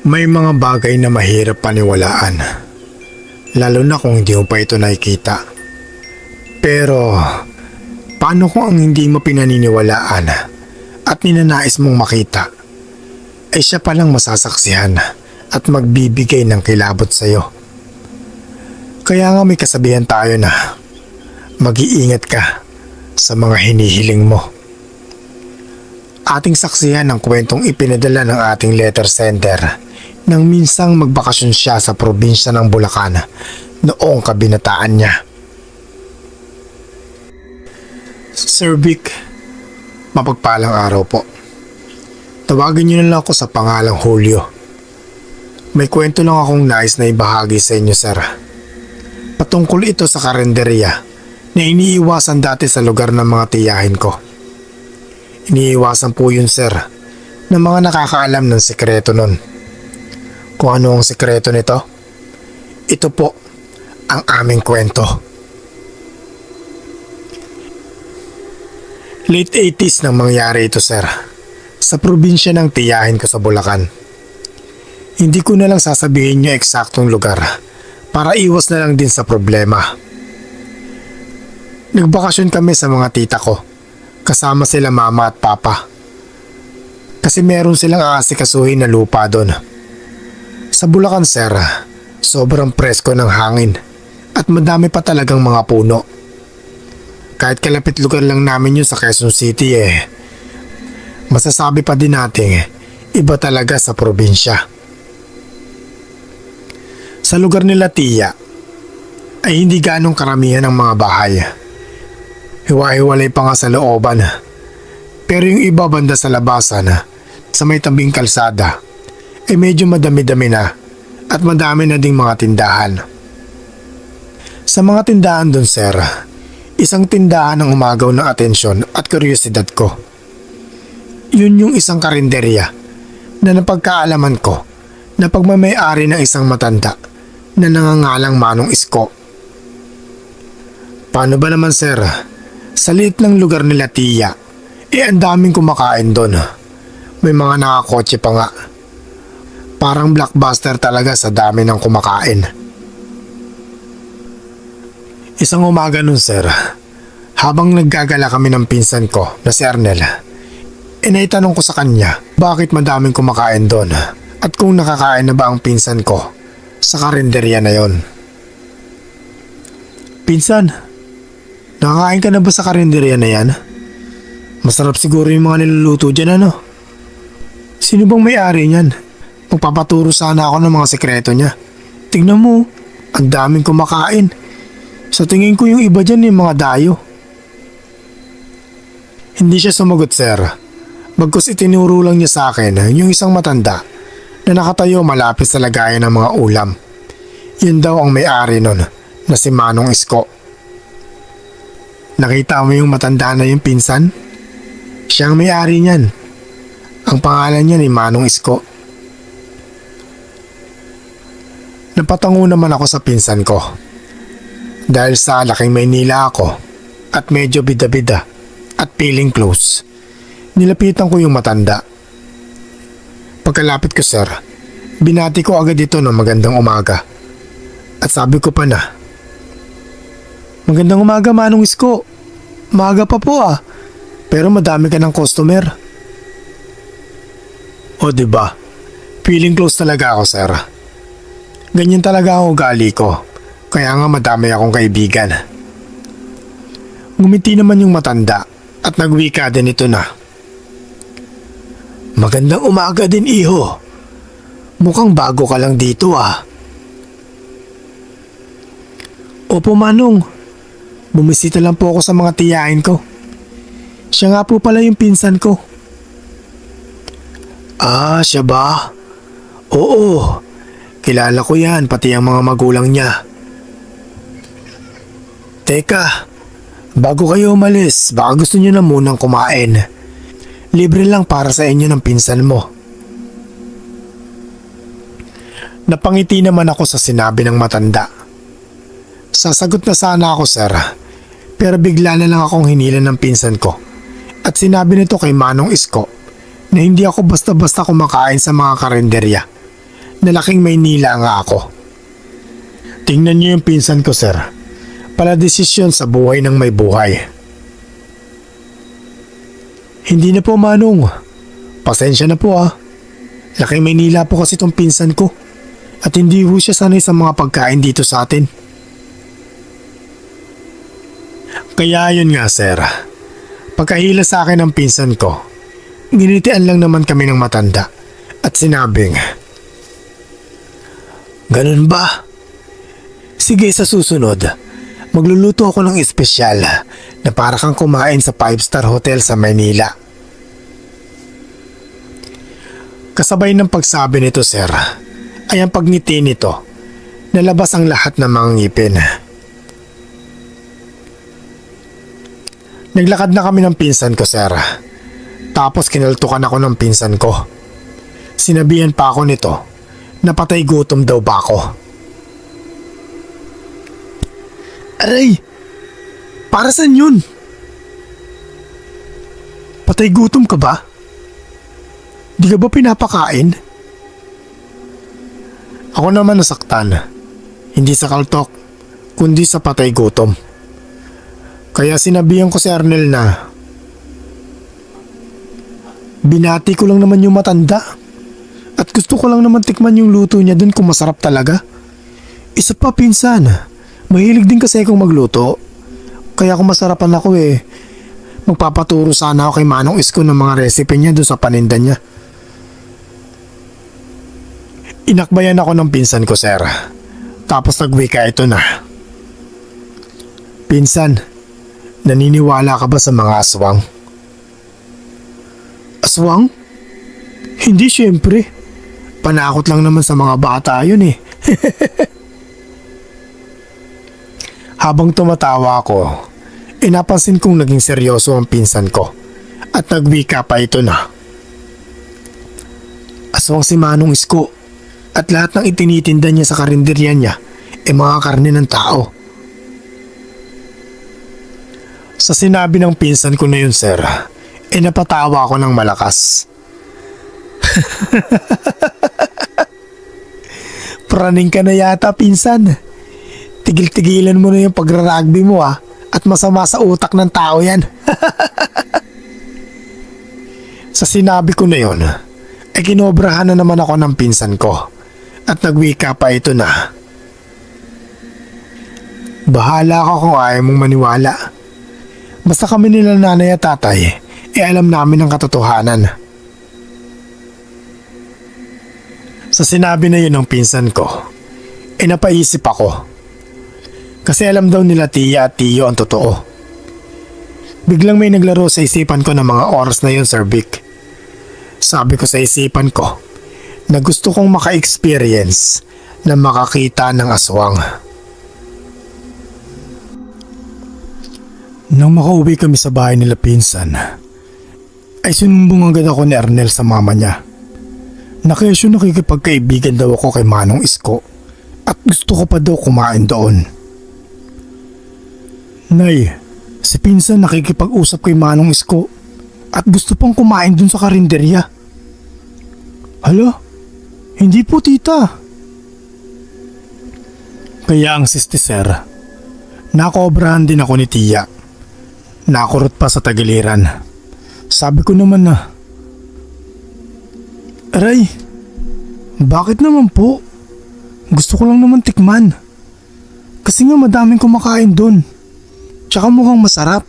May mga bagay na mahirap paniwalaan, lalo na kung hindi mo pa ito nakikita. Pero, paano kung ang hindi mo pinaniniwalaan at ninanais mong makita ay siya palang masasaksihan at magbibigay ng kilabot sa iyo? Kaya nga may kasabihan tayo na mag-iingat ka sa mga hinihiling mo. Ating saksihan ang kwentong ipinadala ng ating letter sender nang minsang magbakasyon siya sa probinsya ng Bulacan noong kabinataan niya. Sir Vic, mapagpalang araw po. Tawagin niyo na lang ako sa pangalang Julio. May kwento lang akong nais na ibahagi sa inyo, sir. Patungkol ito sa karenderya na iniiwasan dati sa lugar ng mga tiyahin ko. Iniiwasan po yun, sir, ng mga nakakaalam ng sekreto nun. Kung ano ang sekreto nito? Ito po ang aming kwento. Late 80s nang mangyari ito, sir, sa probinsya ng tiyahin ko sa Bulacan. Hindi ko na lang sasabihin niyo eksaktong lugar para iwas na lang din sa problema. Nagbakasyon kami sa mga tita ko, kasama sila mama at papa. Kasi meron silang aasikasuhin na lupa doon. Sa Bulacan, sir, sobrang presko ng hangin at madami pa talagang mga puno. Kahit kalapit lugar lang namin yun sa Quezon City masasabi pa din natin iba talaga sa probinsya. Sa lugar nila tiya ay hindi ganong karamihan ang mga bahay. Hiwa-hiwalay pa nga sa looban. Pero yung iba banda sa labasan, sa may tabing kalsada, ay medyo madami-dami na at madami na ding mga tindahan. Sa mga tindahan doon, sir, isang tindahan ang umagaw ng atensyon at kuryosidad ko. Yun yung isang karinderya na napagkaalaman ko na pagmamayari ng isang matanda na nangangalang Manong Isko. Paano ba naman, sir? Sa liit ng lugar nila tiya, ang daming kumakain doon. May mga nakakotse pa nga. Parang blockbuster talaga sa dami ng kumakain. Isang umaga nun, sir, habang naggagala kami ng pinsan ko na si Arnel, naitanong ko sa kanya bakit madaming kumakain doon at kung nakakain na ba ang pinsan ko sa karinderya na yon. Pinsan, nakakain ka na ba sa karinderya na yan? Masarap siguro yung mga niluluto dyan, ano? Sino bang may-ari niyan? Magpapaturo sana ako ng mga sekreto niya. Tingnan mo, ang daming kumakain. Sa tingin ko yung iba dyan yung mga dayo. Hindi siya sumagot, sir. Bagkus itinuro lang niya sa akin yung isang matanda na nakatayo malapit sa lagayan ng mga ulam. Yun daw ang may-ari nun na si Manong Isko. Nakita mo yung matanda na yung pinsan? Siya ang may-ari niyan. Ang pangalan niya ni Manong Isko. Napatango naman ako sa pinsan ko. Dahil sa laking Maynila ako at medyo bida-bida at feeling close, nilapitan ko yung matanda. Pagkalapit ko, sir, binati ko agad ito ng magandang umaga. At sabi ko pa na, "Magandang umaga, Manong Isko. Maaga pa po pero madami ka ng customer." O diba, feeling close talaga ako, sir. Ganyan talaga ang ugali ko, kaya nga madami akong kaibigan. Ngumiti naman yung matanda at nagwika din ito na, "Magandang umaga din, iho. Mukhang bago ka lang dito Opo, Manong. Bumisita lang po ako sa mga tiyahin ko. Siya nga po pala yung pinsan ko." Siya ba? Oo, kilala ko yan, pati ang mga magulang niya. Teka, bago kayo umalis, baka gusto niyo na munang kumain. Libre lang para sa inyo ng pinsan mo. Napangiti naman ako sa sinabi ng matanda. Sasagot na sana ako, sir, pero bigla na lang akong hinilan ng pinsan ko at sinabi nito kay Manong Isko na hindi ako basta-basta kumakain sa mga karinderya. Nalaking Maynila nga ako. Tingnan niyo yung pinsan ko, sir. Pala desisyon sa buhay ng may buhay. Hindi na po, Manong. Pasensya na po ah. Laking Maynila po kasi itong pinsan ko. At hindi ho siya sanay sa mga pagkain dito sa atin. Kaya yun nga, sir. Pagkahila sa akin ng pinsan ko, ginitian lang naman kami ng matanda at sinabing, "Ganun ba? Sige, sa susunod, magluluto ako ng espesyal na para kang kumain sa 5-star hotel sa Maynila." Kasabay ng pagsabi nito, sir, ay ang pagngiti nito, nalabas ang lahat ng mga ngipin. Naglakad na kami ng pinsan ko, sir. Tapos kinaltukan ako ng pinsan ko. Sinabihan pa ako nito na patay gutom daw ba ako. Aray! Para saan yun? Patay gutom ka ba? Di ka ba pinapakain? Ako naman nasaktan. Hindi sa kaltok, kundi sa patay gutom. Kaya sinabihan ko si Arnel na binati ko lang naman yung matanda at gusto ko lang naman tikman yung luto niya dun kung masarap talaga. Isa pa, pinsan, mahilig din kasi akong magluto. Kaya kung masarapan ako magpapaturo sana ako kay Manong Isko ng mga recipe niya dun sa paninda niya. Inakbayan ako ng pinsan ko, sir. Tapos nagwika ito na. Pinsan, naniniwala ka ba sa mga aswang? Aswang? Hindi, syempre. Panakot lang naman sa mga bata yun eh. Habang tumatawa ako, napansin kong naging seryoso ang pinsan ko at nagwika pa ito na. Aswang si Manong Isko at lahat ng itinitinda niya sa karinderya niya mga karne ng tao. Sa sinabi ng pinsan ko na yun, sir, napatawa ako ng malakas. Praning ka na yata, pinsan. Tigil-tigilan mo na yung pagra-rugby mo at masama sa utak ng tao yan. Sa sinabi ko na yun, kinobrahan na naman ako ng pinsan ko at nagwika pa ito na. Bahala ka kung ayaw mong maniwala. Basta kami nila nanay at tatay, alam namin ang katotohanan. Sa sinabi na yun ng pinsan ko, napaisip ako. Kasi alam daw nila tiya at tiyo ang totoo. Biglang may naglaro sa isipan ko ng mga oras na yun, Sir Vic. Sabi ko sa isipan ko na gusto kong maka-experience na makakita ng aswang. Nang makauwi kami sa bahay nila pinsan, ay sinumbong agad ako ni Arnel sa mama niya. Nakesyo nakikipagkaibigan daw ako kay Manong Isko at gusto ko pa daw kumain doon. Nay, si pinsan nakikipag-usap kay Manong Isko at gusto pang kumain dun sa karinderya. Hala, hindi po tita. Kaya ang sister, sir, nakobrahan din ako ni tiya. Nakurot pa sa tagiliran. Sabi ko naman na, aray, bakit naman po? Gusto ko lang naman tikman. Kasi nga madaming kumakain dun. Tsaka mukhang masarap.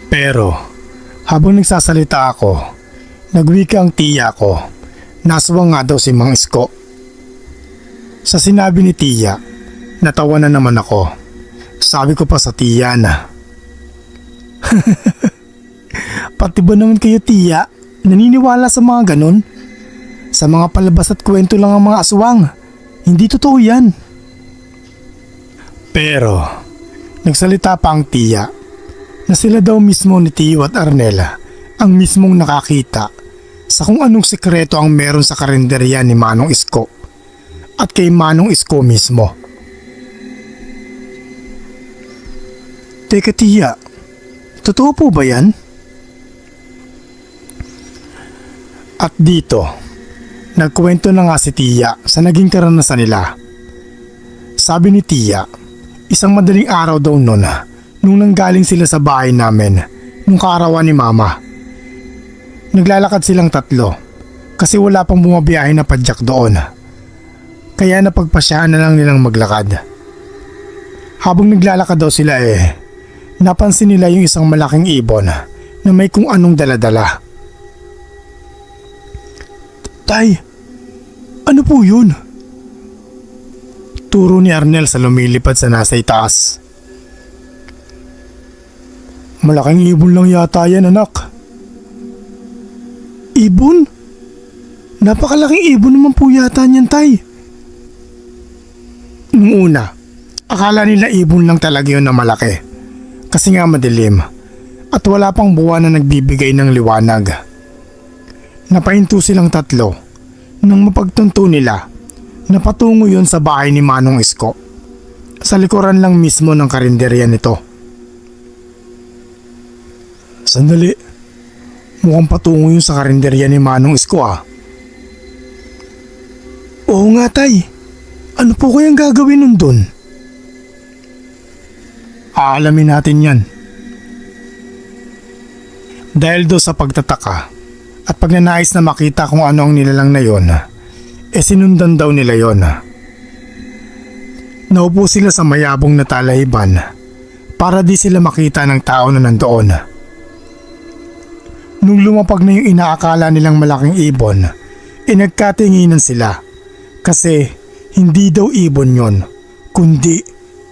Pero, habang nagsasalita ako, nagwika ang tiya ko. Naswang nga daw si Mang Isko. Sa sinabi ni tiya, natawa na naman ako. Sabi ko pa sa tiya na, pati ba naman kayo tiya, naniniwala sa mga ganon? Sa mga palabas at kwento lang ang mga aswang. Hindi totoo yan. Pero, nagsalita pa ang tiya na sila daw mismo ni Tiyo at Arnela ang mismong nakakita sa kung anong sekreto ang meron sa karinderya ni Manong Isko at kay Manong Isko mismo. Teka tiya, totoo po ba yan? At dito, nagkwento na nga si Tia sa naging karanasan nila. Sabi ni Tia, isang madaling araw daw noon nung nanggaling sila sa bahay namin nung kaarawan ni Mama. Naglalakad silang tatlo kasi wala pang bumabiyahe na padyak doon. Kaya napagpasyahan na lang nilang maglakad. Habang naglalakad daw sila napansin nila yung isang malaking ibon na may kung anong daladala. Tay, ano po yun? Turo ni Arnel sa lumilipad sa nasa itaas. Malaking ibon lang yata yan, anak. Ibon? Napakalaking ibon naman po yata niyan, Tay. Nung una, akala nila ibon lang talaga yun na malaki. Kasi nga madilim at wala pang buwan na nagbibigay ng liwanag. Napahinto silang tatlo nang mapagtunto nila na patungo yun sa bahay ni Manong Isko. Sa likuran lang mismo ng karinderya nito. Sandali, mukhang patungo yun sa karinderya ni Manong Isko Oo nga, Tay. Ano po kayang gagawin nun dun? Aalamin natin yan. Dahil do sa pagtataka at pagnanais na makita kung ano ang nilalang na yon, sinundan daw nila yon. Naupo sila sa mayabong na talahiban para di sila makita ng tao na nandoon. Nung lumapag na yung inaakala nilang malaking ibon, nagkatinginan sila kasi hindi daw ibon yon, kundi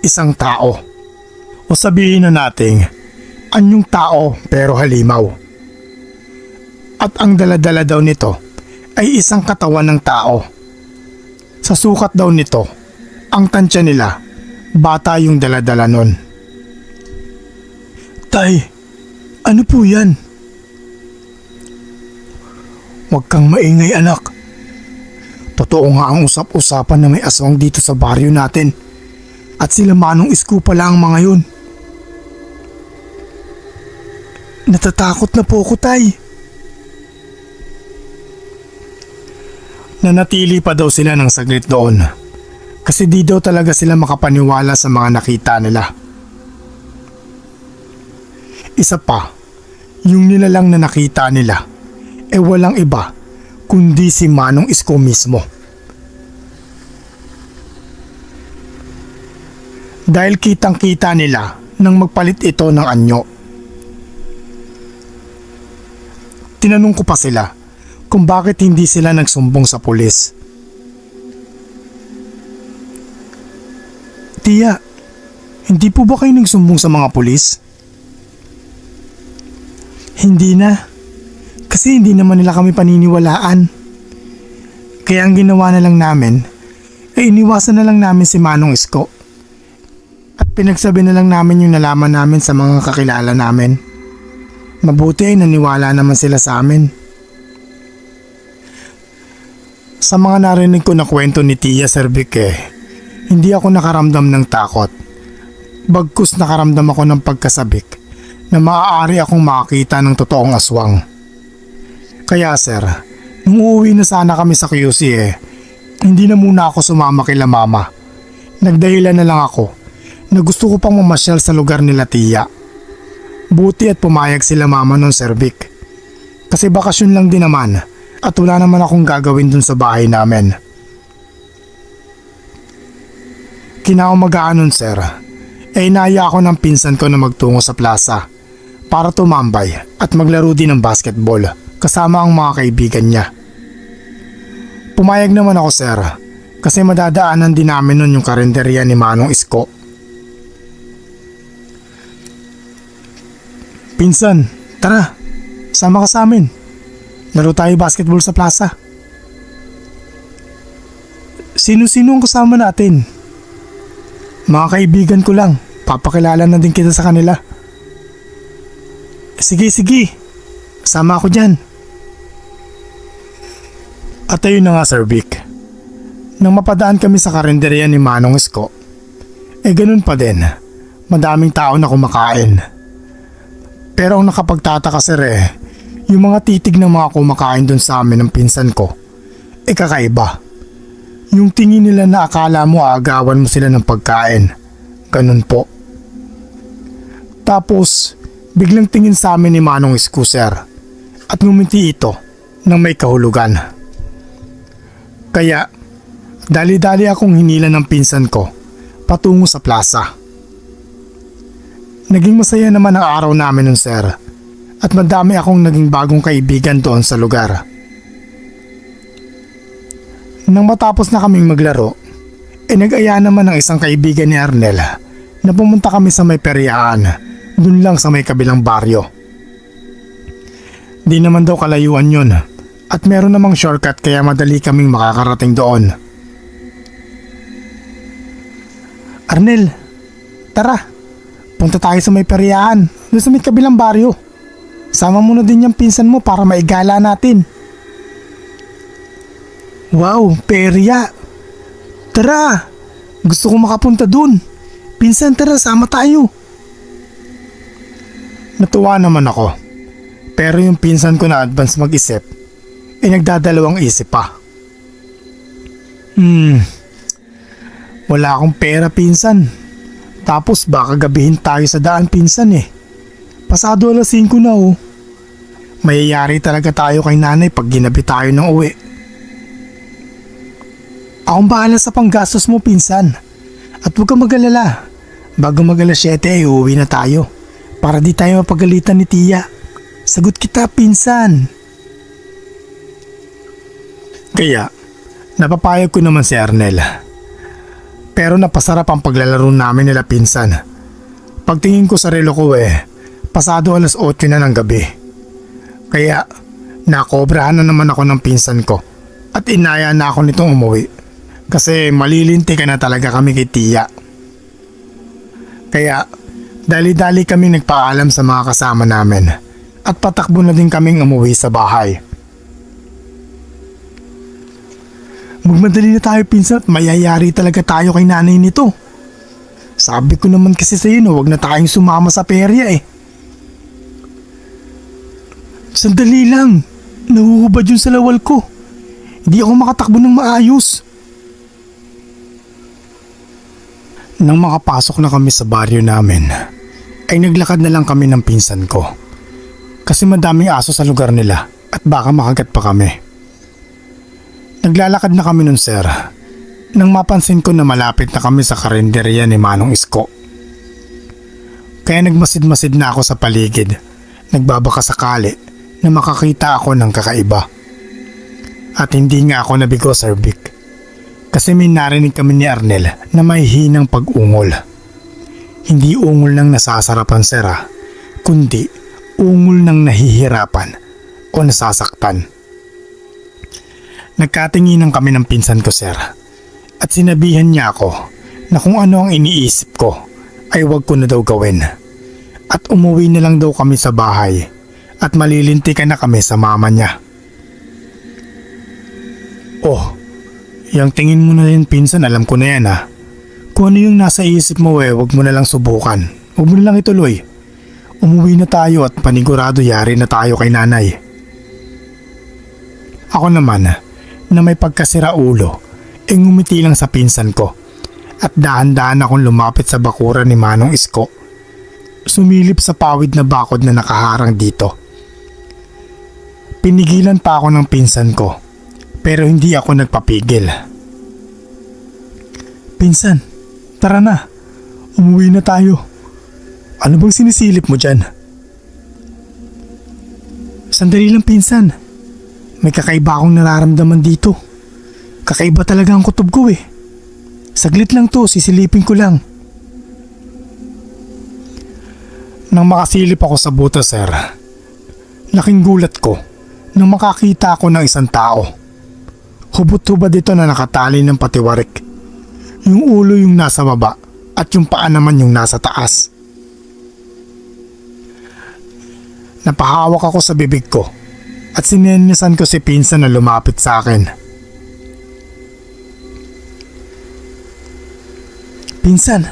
isang tao. O sabihin na nating anyong tao pero halimaw. At ang daladala daw nito ay isang katawan ng tao. Sa sukat daw nito, ang tansya nila, bata yung daladala nun. Tay, ano po yan? Huwag kang maingay, anak. Totoo nga ang usap-usapan na may aswang dito sa baryo natin. At sila Manong Isko pala ang mga yun. Natatakot na po ako, Tay. Nanatili pa daw sila ng saglit doon kasi di daw talaga sila makapaniwala sa mga nakita nila. Isa pa, yung nilalang na nakita nila walang iba kundi si Manong Isko mismo. Dahil kitang-kita nila nang magpalit ito ng anyo. Tinanong ko pa sila kung bakit hindi sila nagsumbong sa pulis. Tia, hindi po ba kayo nagsumbong sa mga pulis? Hindi na. Kasi hindi naman nila kami paniniwalaan. Kaya ang ginawa na lang namin iniwasan na lang namin si Manong Isko. At pinagsabi na lang namin yung nalaman namin sa mga kakilala namin. Mabuti naniwala naman sila sa amin. Sa mga narinig ko na kwento ni Tia Serbic hindi ako nakaramdam ng takot. Bagkus nakaramdam ako ng pagkasabik na maaari akong makakita ng totoong aswang. Kaya sir, nung uuwi na sana kami sa QC hindi na muna ako sumama kila Mama. Nagdahilan na lang ako na gusto ko pang mamasyal sa lugar nila Tia. Buti at pumayag sila Mama nun, Serbic. Kasi bakasyon lang din naman. At wala naman akong gagawin dun sa bahay namin. Kinaumagahan nun, sir, inaya ako ng pinsan ko na magtungo sa plaza para tumambay at maglaro din ng basketball kasama ang mga kaibigan niya. Pumayag naman ako, sir, kasi madadaanan din namin nun yung karinderya ni Manong Isko. Pinsan, tara, sama ka sa amin. Laro tayo basketball sa plaza. Sino-sino ang kasama natin? Mga kaibigan ko lang. Papakilala na din kita sa kanila. Sige. Sama ako dyan. At ayun na nga, Sir Vic. Nang mapadaan kami sa karinderya ni Manong Isko, ganun pa din. Madaming tao na kumakain. Pero ang nakapagtataka, sir, Yung mga titig ng mga kumakain doon sa amin ng pinsan ko, kakaiba. Yung tingin nila na akala mo aagawan mo sila ng pagkain. Ganun po. Tapos, biglang tingin sa amin ni Manong Isko, sir, at ngumiti ito ng may kahulugan. Kaya, dali-dali akong hinila ng pinsan ko patungo sa plaza. Naging masaya naman ang araw namin nun, sir, at madami akong naging bagong kaibigan doon sa lugar. Nang matapos na kaming maglaro, nag-aya naman ng isang kaibigan ni Arnel na pumunta kami sa may peryaan, dun lang sa may kabilang baryo. Di naman daw kalayuan yun at meron namang shortcut kaya madali kaming makakarating doon. Arnel, tara, punta tayo sa may peryaan, dun sa may kabilang baryo. Sama mo na din yung pinsan mo para maigala natin. Wow, perya! Tara! Gusto ko makapunta dun. Pinsan, tara, sama tayo. Natuwa naman ako. Pero yung pinsan ko na advance mag-isip, nagdadalawang isip pa. Wala akong pera, pinsan. Tapos baka gabihin tayo sa daan, pinsan eh. Pasado 5:00 na oh. Mayayari talaga tayo kay nanay pag ginabi tayo ng uwi. Akong bahala sa panggastos mo, pinsan. At huwag kang mag-alala. Bago mag-7 ay uuwi na tayo. Para di tayo mapagalitan ni Tia. Sagot kita, pinsan. Kaya, napapayag ko naman si Arnel. Pero napasarap ang paglalaro namin nila, pinsan. Pagtingin ko sa relo ko pasado 8:00 na ng gabi. Kaya, nakobrahan na naman ako ng pinsan ko. At inaya na ako nitong umuwi. Kasi malilinti ka na talaga kami kay Tia. Kaya dali-dali kami nagpaalam sa mga kasama namin at patakbo na din kaming umuwi sa bahay. Magmadali na tayo, pinsan, at mayayari talaga tayo kay nanay nito. Sabi ko naman kasi sa iyo na huwag na tayong sumama sa perya eh. Sandali lang, nahuhubad yun sa lawal ko. Hindi ako makatakbo ng maayos. Nang makapasok na kami sa baryo namin, ay naglakad na lang kami ng pinsan ko. Kasi madaming aso sa lugar nila at baka makagat pa kami. Naglalakad na kami nun, sir, nang mapansin ko na malapit na kami sa karinderya ni Manong Isko. Kaya nagmasid-masid na ako sa paligid, nagbabaka sakali na makakita ako ng kakaiba. At hindi nga ako nabigo, Sir Vic. Kasi may narinig kami ni Arnel na may hinang pag-ungol. Hindi ungol ng nasasarapan, sir, kundi ungol ng nahihirapan o nasasaktan. Nagkatinginan kami ng pinsan ko, sir, at sinabihan niya ako na kung ano ang iniisip ko ay wag ko na daw gawin. At umuwi na lang daw kami sa bahay at malilintikan na kami sa mama niya. Oh, yung tingin mo na rin, pinsan, alam ko na yan ha. Kung ano yung nasa isip mo wag mo na lang subukan. Wag mo na lang ituloy. Umuwi na tayo at panigurado yari na tayo kay nanay. Ako naman, na may pagkasira ulo, ngumiti lang sa pinsan ko. At dahan-dahan akong lumapit sa bakuran ni Manong Isko. Sumilip sa pawid na bakod na nakaharang dito. Pinigilan pa ako ng pinsan ko. Pero hindi ako nagpapigil. Pinsan, tara na. Umuwi na tayo. Ano bang sinisilip mo dyan? Sandali lang, pinsan. May kakaiba akong nararamdaman dito. Kakaiba talaga ang kutob ko eh. Saglit lang to, sisilipin ko lang. Nang makasilip ako sa buta, sir, laking gulat ko nang makakita ako ng isang tao. Hubot-hubad ito na nakatali ng patiwarik. Yung ulo yung nasa baba at yung paa naman yung nasa taas. Napahawak ako sa bibig ko at sinenyasan ko si pinsan na lumapit sa akin. Pinsan,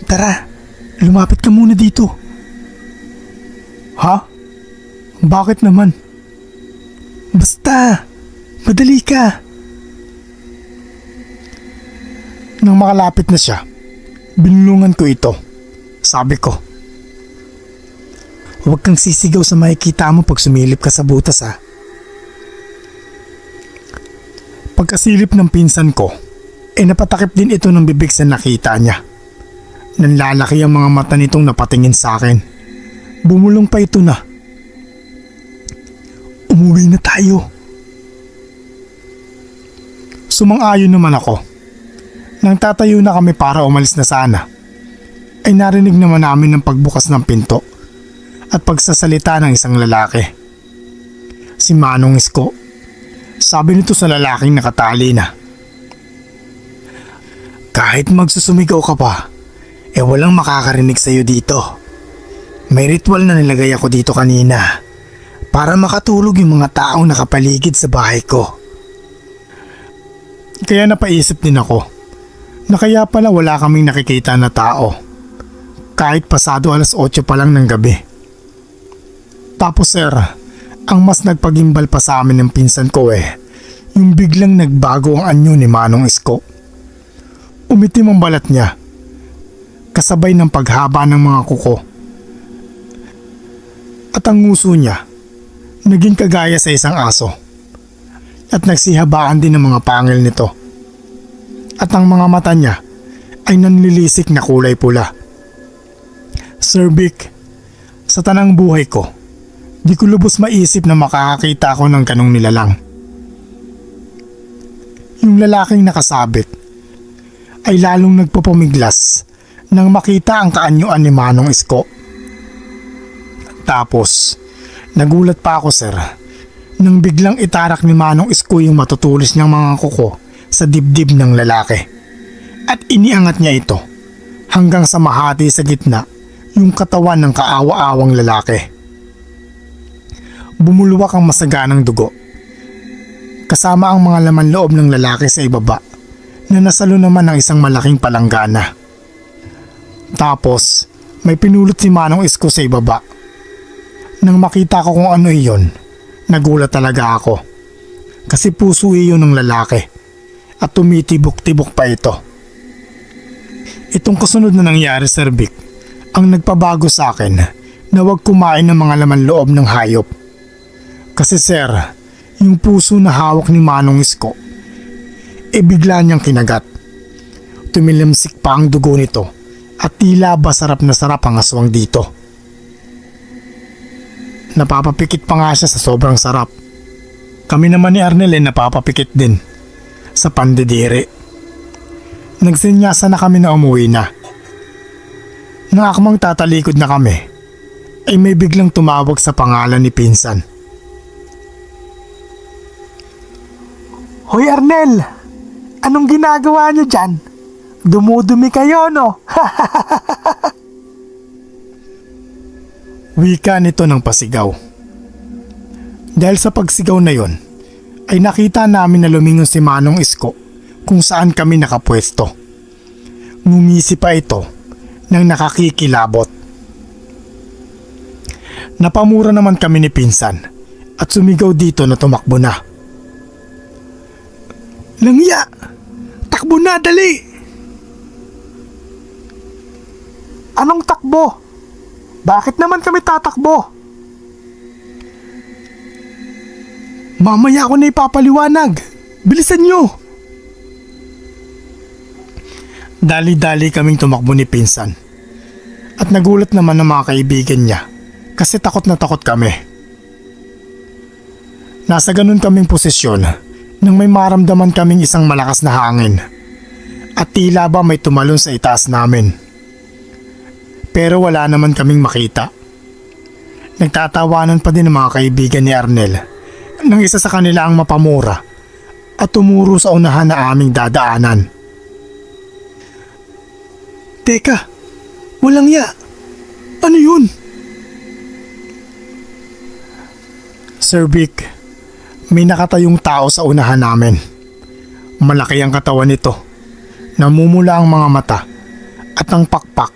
tara, lumapit ka muna dito. Ha? Bakit naman? Basta, madali ka. Nang makalapit na siya, binulungan ko ito. Sabi ko, huwag kang sisigaw sa makikita mo pag sumilip ka sa butas ha. Pagkasilip ng pinsan ko, napatakip din ito ng bibig sa nakita niya. Nanlalaki ang mga mata nitong napatingin sa akin. Bumulong pa ito na. Umuwi na tayo. Sumang-ayon naman ako. Nang tatayo na kami para umalis na sana, ay narinig naman namin ng pagbukas ng pinto at pagsasalita ng isang lalaki. Si Manong Isko. Sabi nito sa lalaking nakatali na, kahit magsusumigaw ka pa, walang makakarinig sa'yo dito. May ritual na nilagay ako dito kanina para makatulog yung mga taong nakapaligid sa bahay ko. Kaya napaisip din ako na kaya pala wala kaming nakikita na tao kahit pasado 8:00 pa lang ng gabi. Tapos sir, ang mas nagpagimbal pa sa amin ng pinsan ko yung biglang nagbago ang anyo ni Manong Isko. Umitim ang balat niya, kasabay ng paghaba ng mga kuko. At ang nguso niya, naging kagaya sa isang aso. At nagsihabaan din ng mga pangil nito. At ang mga mata niya ay nanlilisik na kulay pula. Sir Vic, sa tanang buhay ko, di ko lubos maisip na makakakita ako ng ganong nilalang. Yung lalaking nakasabit ay lalong nagpupumiglas nang makita ang kaanyuan ni Manong Isko. Tapos, nagulat pa ako sir, nang biglang itarak ni Manong Isko yung matutulis niyang mga kuko sa dibdib ng lalaki. At iniangat niya ito hanggang sa mahati sa gitna yung katawan ng kaawa-awang lalaki. Bumulwak ang masaganang dugo, kasama ang mga laman loob ng lalaki sa ibaba na nasalo naman ng isang malaking palanggana. Tapos, may pinulot si Manong Isko sa ibaba. Nang makita ko kung ano iyon, nagulat talaga ako. Kasi puso iyon ng lalaki at tumitibok-tibok pa ito. Itong kasunod na nangyari Sir Vic ang nagpabago sa akin na huwag kumain ng mga laman loob ng hayop. Kasi sir, yung puso na hawak ni Manong Isko, bigla niyang kinagat. Tumilimsik pa ang dugo nito at tila ba sarap na sarap ang aswang dito. Napapapikit pa nga siya sa sobrang sarap. Kami naman ni Arnel napapapikit din sa pandidiri. Nagsinyasa na kami na umuwi na. Nang akmang tatalikod na kami, ay may biglang tumawag sa pangalan ni pinsan. Hoy Arnel, anong ginagawa niyo dyan? Dumudumi kayo no? Wika nito ng pasigaw. Dahil sa pagsigaw na yon, ay nakita namin na lumingon si Manong Isko kung saan kami nakapwesto. Ngumisi pa ito nang nakakikilabot. Napamura naman kami ni pinsan at sumigaw dito na tumakbo na. Langya! Takbo na, dali! Anong takbo? Bakit naman kami tatakbo? Mamaya ako na ipapaliwanag. Bilisan nyo! Dali-dali kaming tumakbo ni pinsan. At nagulat naman ng mga kaibigan niya kasi takot na takot kami. Nasa ganun kaming posisyon nang may maramdaman kaming isang malakas na hangin at tila ba may tumalon sa itaas namin. Pero wala naman kaming makita. Nagtatawanan pa din ang mga kaibigan ni Arnel nang isa sa kanila ang mapamura at tumuro sa unahan na aming dadaanan. Teka, walang ya. Ano yun? Sir Vic, may nakatayong tao sa unahan namin. Malaki ang katawan nito. Namumula ang mga mata at ang pakpak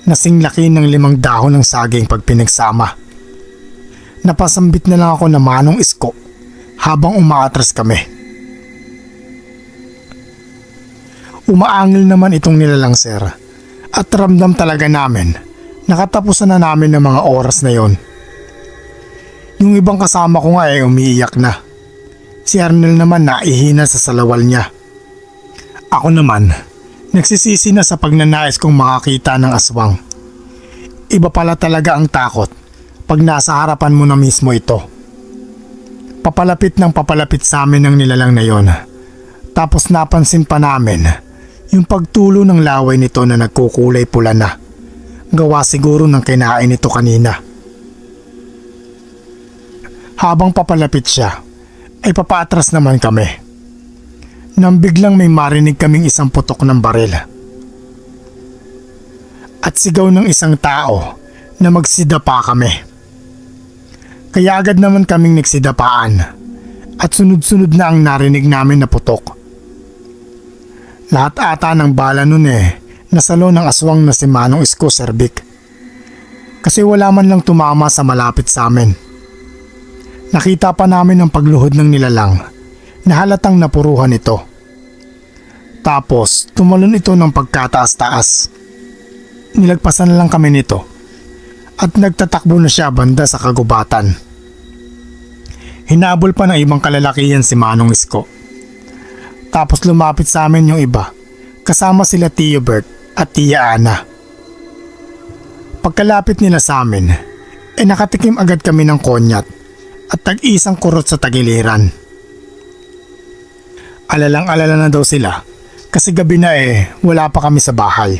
na singlaki ng 5 dahon ng saging pag pinagsama. Napasambit na lang ako na Manong Isko habang umaatras kami. Umaangil naman itong nilalang sir at ramdam talaga namin nakatapusan na namin ng mga oras na yon. Yung ibang kasama ko nga ay umiiyak na. Si Arnel naman naihina sa salawal niya. Ako naman, nagsisisi na sa pagnanais kong makakita ng aswang. Iba pala talaga ang takot pag nasa harapan mo na mismo ito. Papalapit ng papalapit sa amin ng nilalang na yon. Tapos napansin pa namin yung pagtulo ng laway nito na nagkukulay pula na. Gawa siguro ng kinain nito kanina. Habang papalapit siya, ay papaatras naman kami. Nang biglang may marinig kaming isang putok ng baril. At sigaw ng isang tao na magsidapa kami. Kaya agad naman kaming nagsidapaan at sunod-sunod na ang narinig namin na putok. Lahat ata ng bala nun nasalo ng aswang na si Manong Isko, Sir Vic. Kasi wala man lang tumama sa malapit sa amin. Nakita pa namin ang pagluhod ng nilalang na halatang napuruhan ito. Tapos tumalon ito ng pagkataas-taas. Nilagpasan na lang kami nito at nagtatakbo na siya banda sa kagubatan. Hinabol pa ng ibang kalalakihan si Manong Isko. Tapos lumapit sa amin yung iba, kasama sila Tio Bert at Tia Ana. Pagkalapit nila sa amin, nakatikim agad kami ng konyat at tag-isang kurot sa tagiliran. Alalang-alala na daw sila kasi gabi na wala pa kami sa bahay.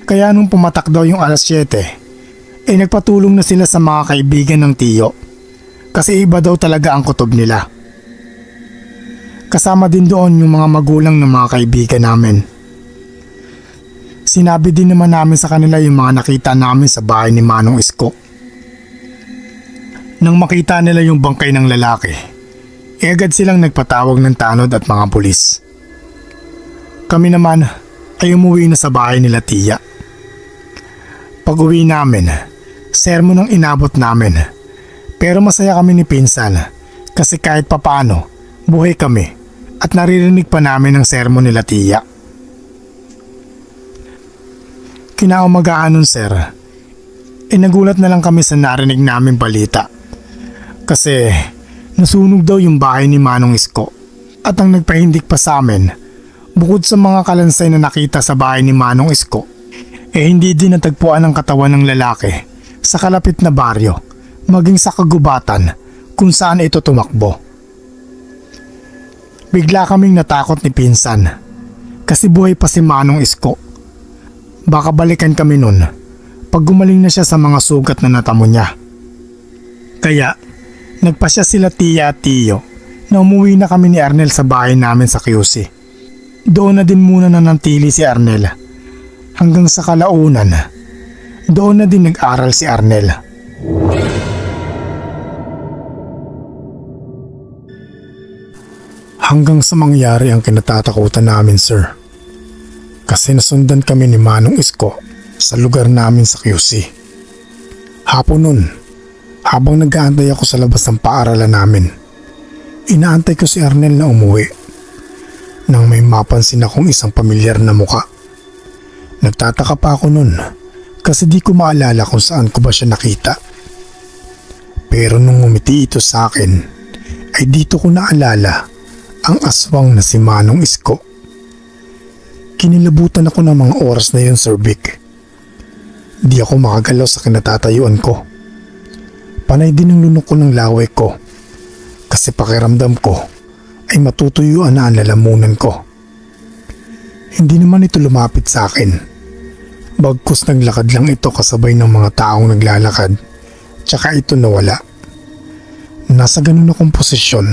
Kaya nung pumatak daw yung alas 7, nagpatulong na sila sa mga kaibigan ng tiyo kasi iba daw talaga ang kutob nila. Kasama din doon yung mga magulang ng mga kaibigan namin. Sinabi din naman namin sa kanila yung mga nakita namin sa bahay ni Manong Isko. Nang makita nila yung bangkay ng lalaki, agad silang nagpatawag ng tanod at mga pulis. Kami naman ay umuwi na sa bahay nila Tia. Pag uwi namin, sermon ang inabot namin. Pero masaya kami ni Pinsan kasi kahit papaano, buhay kami at naririnig pa namin ang sermon nila Tia. Kinaumagahan nun sir, nagulat na lang kami sa narinig naming balita. Kasi nasunog daw yung bahay ni Manong Isko at ang nagpahindik pa sa amin, bukod sa mga kalansay na nakita sa bahay ni Manong Isko, hindi din natagpuan ang katawan ng lalaki sa kalapit na baryo, maging sa kagubatan kung saan ito tumakbo. Bigla kaming natakot ni Pinsan kasi buhay pa si Manong Isko. Baka balikan kami nun pag gumaling na siya sa mga sugat na natamo niya. Kaya nagpasya sila Tia at Tiyo na umuwi na kami ni Arnel sa bahay namin sa QC. Doon na din muna nanatili si Arnel hanggang sa kalaunan. Doon na din nag-aral si Arnel. Hanggang sa mangyari ang kinatatakutan namin sir. Kasi nasundan kami ni Manong Isko sa lugar namin sa QC. Hapon nun, habang nag-aantay ako sa labas ng paaralan namin, inaantay ko si Arnel na umuwi. Nang may mapansin akong isang pamilyar na muka. Nagtataka pa ako nun kasi di ko maalala kung saan ko ba siya nakita. Pero nung ngumiti ito sa akin, ay dito ko naalala ang aswang na si Manong Isko. Kinilabutan ako ng mga oras na yun, Sir Vic. Di ako makagalaw sa kinatatayuan ko. Panay din ang lunok ko ng laway ko kasi pakiramdam ko ay matutuyuan na ang lalamunan ko. Hindi naman ito lumapit sa akin. Bagkus naglakad lang ito kasabay ng mga taong naglalakad tsaka ito nawala. Nasa ganun akong posisyon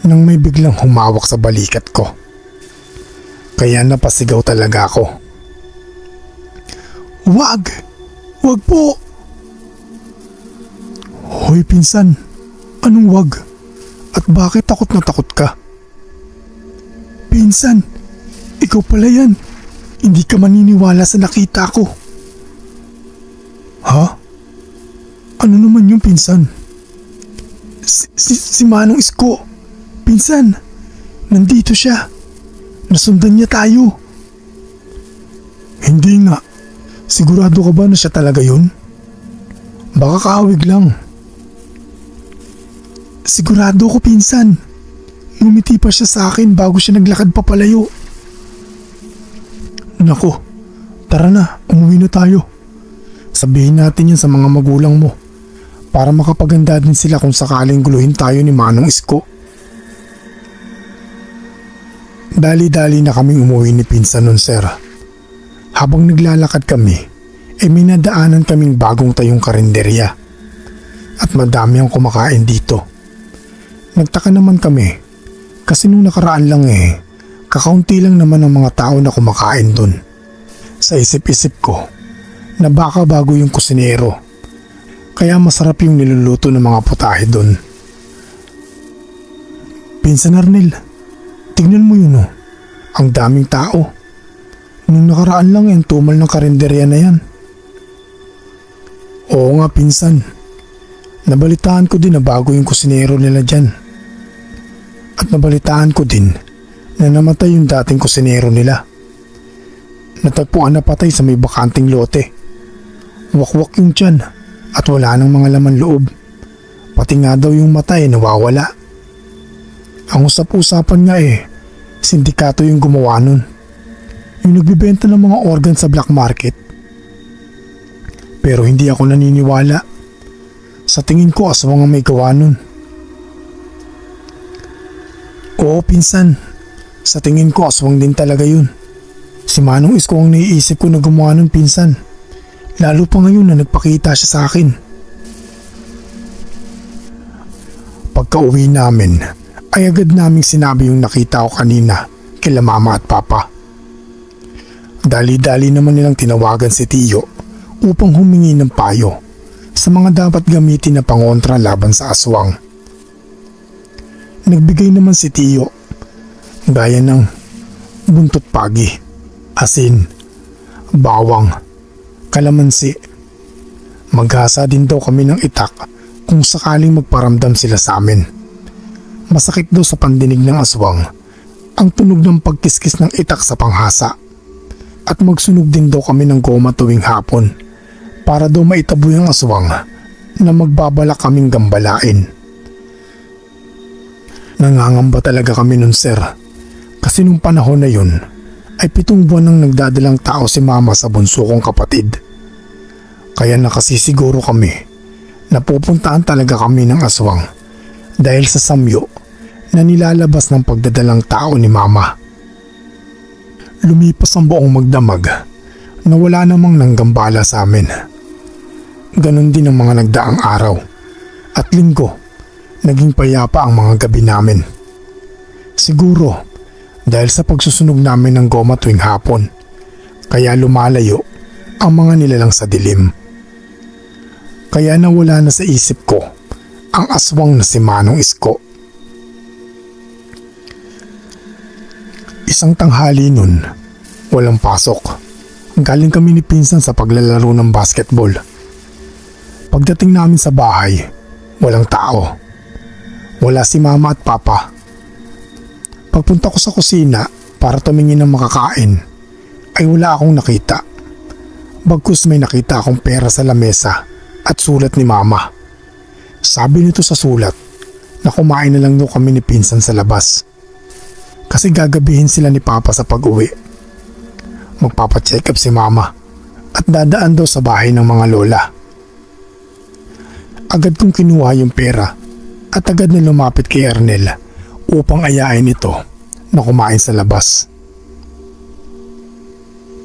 nang may biglang humawak sa balikat ko. Kaya napasigaw talaga ako. Wag! Wag po! Hoy pinsan, anong wag? At bakit takot na takot ka? Pinsan, ikaw pala yan. Hindi ka maniniwala sa nakita ko. Ha? Ano naman yung pinsan? Si Manong Isko. Pinsan, nandito siya. Nasundan niya tayo. Hindi nga. Sigurado ka ba na siya talaga yun? Baka kahawig lang. Sigurado ko, pinsan. Ngumiti pa siya sa akin bago siya naglakad papalayo. Nako, tara na, umuwi na tayo. Sabihin natin yan sa mga magulang mo para makapaganda din sila kung sakaling guluhin tayo ni Manong Isko. Dali-dali na kaming umuwi ni pinsan nun, sir. Habang naglalakad kami, may nadaanan kaming bagong tayong karinderya. At madami ang kumakain dito. Nagtaka naman kami kasi nung nakaraan lang kakaunti lang naman ang mga tao na kumakain dun. Sa isip-isip ko na baka bago yung kusinero, kaya masarap yung niluluto ng mga putahe dun. Pinsan Arnel, tignan mo yun ang daming tao. Nung nakaraan lang yung tumal ng karinderya na yan. Oo nga pinsan, nabalitaan ko din na bago yung kusinero nila dyan. At nabalitaan ko din na namatay yung dating kusinero nila. Natagpuan na patay sa may bakanting lote. Wakwak yung tiyan at wala nang mga laman loob. Pati nga daw yung mata nawawala. Ang usap-usapan nga sindikato yung gumawa nun. Yung nagbibenta ng mga organ sa black market. Pero hindi ako naniniwala. Sa tingin ko aswang ang may gawa nun. Oo pinsan, sa tingin ko aswang din talaga yun. Si Manong Isko ang naiisip ko na gumawa nun pinsan. Lalo pa ngayon na nagpakita siya sa akin. Pagka-uwi namin ay agad naming sinabi yung nakita ko kanina kila mama at papa. Dali-dali naman nilang tinawagan si Tiyo upang humingi ng payo sa mga dapat gamitin na pangontra laban sa aswang. Nagbigay naman si Tiyo gaya ng buntot pagi, asin, bawang, kalamansi. Maghasa din daw kami ng itak kung sakaling magparamdam sila sa amin. Masakit daw sa pandinig ng aswang ang tunog ng pagkiskis ng itak sa panghasa. At magsunog din daw kami ng goma tuwing hapon para daw maitaboy ang aswang na magbabala kaming gambalain. Nangangamba talaga kami nun, sir, kasi nung panahon na yun ay 7 buwan nang nagdadalang tao si mama sa bunso kong kapatid. Kaya nakasisiguro kami na pupuntaan talaga kami ng aswang dahil sa samyo na nilalabas ng pagdadalang tao ni mama. Lumipas ang buong magdamag na wala namang nanggambala sa amin. Ganon din ang mga nagdaang araw at linggo. Naging payapa ang mga gabi namin. Siguro dahil sa pagsusunog namin ng goma tuwing hapon, kaya lumalayo ang mga nilalang sa dilim. Kaya nawala na sa isip ko ang aswang na si Manong Isko. Isang tanghali nun, walang pasok. Galing kami ni pinsan sa paglalaro ng basketball. Pagdating namin sa bahay, walang tao. Wala si mama at papa. Pagpunta ko sa kusina para tumingin ng makakain, ay wala akong nakita. Bagkus may nakita akong pera sa lamesa at sulat ni mama. Sabi nito sa sulat na kumain na lang daw kami ni pinsan sa labas. Kasi gagabihin sila ni papa sa pag-uwi. Magpapacheck up si mama at dadaan daw sa bahay ng mga lola. Agad kong kinuha yung pera at agad na lumapit kay Arnel upang ayain ito na kumain sa labas.